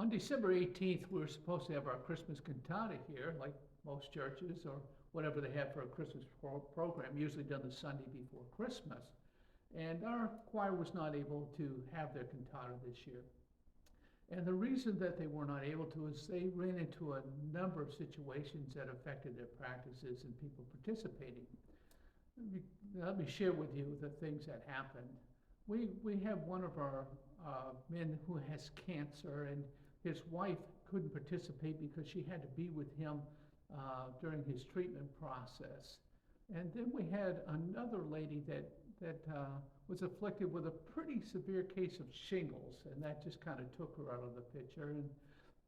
On December 18th, we were supposed to have our Christmas cantata here, like most churches or whatever they have for a Christmas program, usually done the Sunday before Christmas. And our choir was not able to have their cantata this year. And the reason that they were not able to is they ran into a number of situations that affected their practices and people participating. Let me share with you the things that happened. We have one of our men who has cancer, and his wife couldn't participate because she had to be with him during his treatment process. And then we had another lady that was afflicted with a pretty severe case of shingles, and that just kind of took her out of the picture. And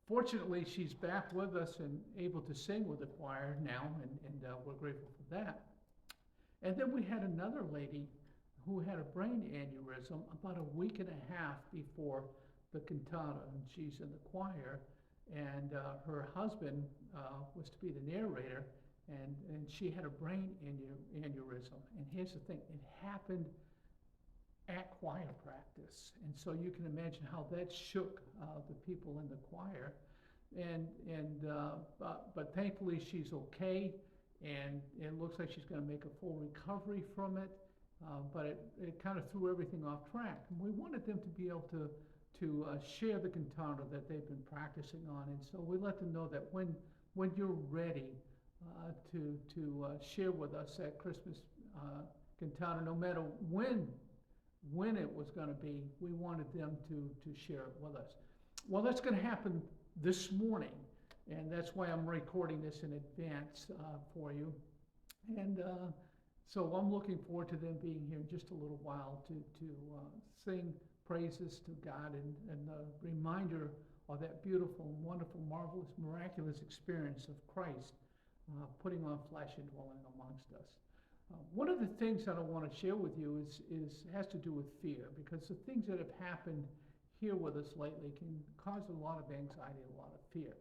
fortunately, she's back with us and able to sing with the choir now, and we're grateful for that. And then we had another lady who had a brain aneurysm about a week and a half before the cantata, and she's in the choir, and her husband was to be the narrator, and she had a brain aneurysm. And here's the thing, it happened at choir practice, and so you can imagine how that shook the people in the choir. But thankfully she's okay, and it looks like she's going to make a full recovery from it. But it kind of threw everything off track. And we wanted them to be able to share the cantata that they've been practicing on. And so we let them know that when you're ready to share with us that Christmas cantata, no matter when it was going to be, we wanted them to share it with us. Well, that's going to happen this morning, and that's why I'm recording this in advance for you. And so I'm looking forward to them being here in just a little while to sing praises to God and a reminder of that beautiful, wonderful, marvelous, miraculous experience of Christ putting on flesh and dwelling amongst us. One of the things that I want to share with you has to do with fear, because the things that have happened here with us lately can cause a lot of anxiety, a lot of fear.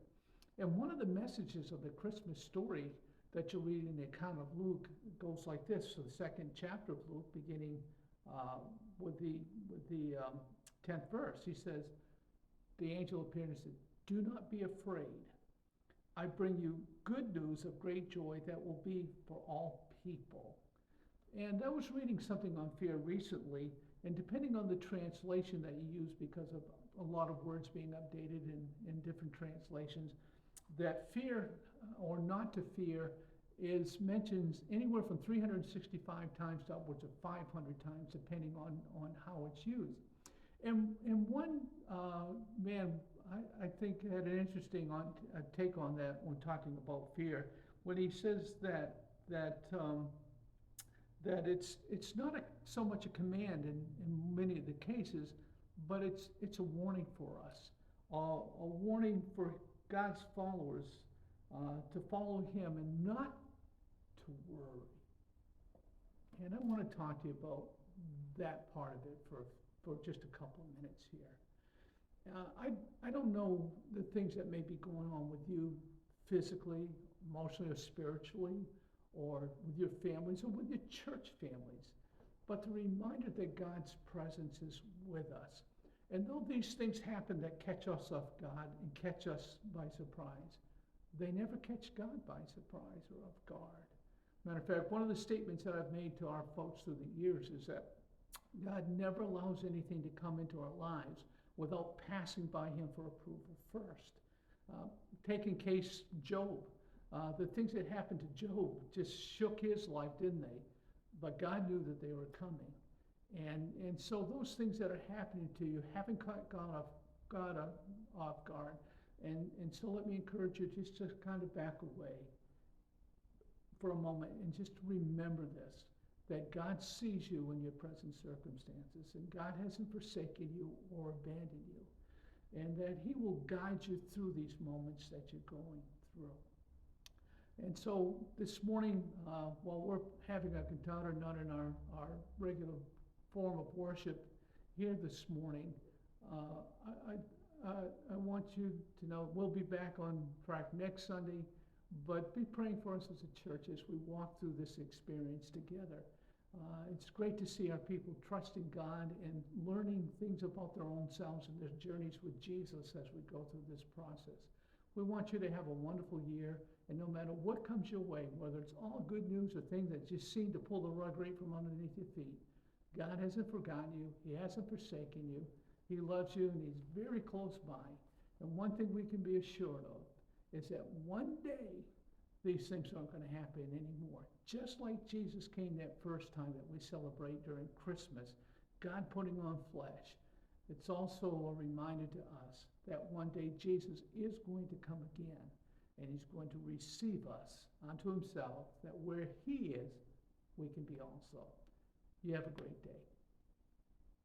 And one of the messages of the Christmas story that you'll read in the account of Luke goes like this. So the second chapter of Luke, beginning with the 10th verse, he says, the angel appeared and said, "Do not be afraid. I bring you good news of great joy that will be for all people." And I was reading something on fear recently, and depending on the translation that you use, because of a lot of words being updated in different translations, that fear or not to fear is mentioned anywhere from 365 times to upwards of 500 times, depending on how it's used. And one man, I think, had an interesting take on that when talking about fear, when he says that it's not so much a command in many of the cases, but it's a warning for us, a warning for God's followers to follow him and not to worry. And I want to talk to you about that part of it for just a couple of minutes here. I don't know the things that may be going on with you physically, emotionally, or spiritually, or with your families, or with your church families, but the reminder that God's presence is with us. And though these things happen that catch us off guard and catch us by surprise, they never catch God by surprise or off guard. Matter of fact, one of the statements that I've made to our folks through the years is that God never allows anything to come into our lives without passing by him for approval first. Take in case Job. The things that happened to Job just shook his life, didn't they? But God knew that they were coming. And so those things that are happening to you haven't caught God off guard. And so let me encourage you just to kind of back away for a moment and just remember this, that God sees you in your present circumstances, and God hasn't forsaken you or abandoned you, and that he will guide you through these moments that you're going through. And so this morning, while we're having a cantata, not in our regular form of worship here this morning, I want you to know we'll be back on track next Sunday, but be praying for us as a church as we walk through this experience together. It's great to see our people trusting God and learning things about their own selves and their journeys with Jesus as we go through this process. We want you to have a wonderful year, and no matter what comes your way, whether it's all good news or things that just seem to pull the rug right from underneath your feet, God hasn't forgotten you. He hasn't forsaken you. He loves you, and He's very close by. And one thing we can be assured of is that one day these things aren't going to happen anymore. Just like Jesus came that first time that we celebrate during Christmas, God putting on flesh, it's also a reminder to us that one day Jesus is going to come again, and He's going to receive us unto Himself, that where He is, we can be also. You have a great day.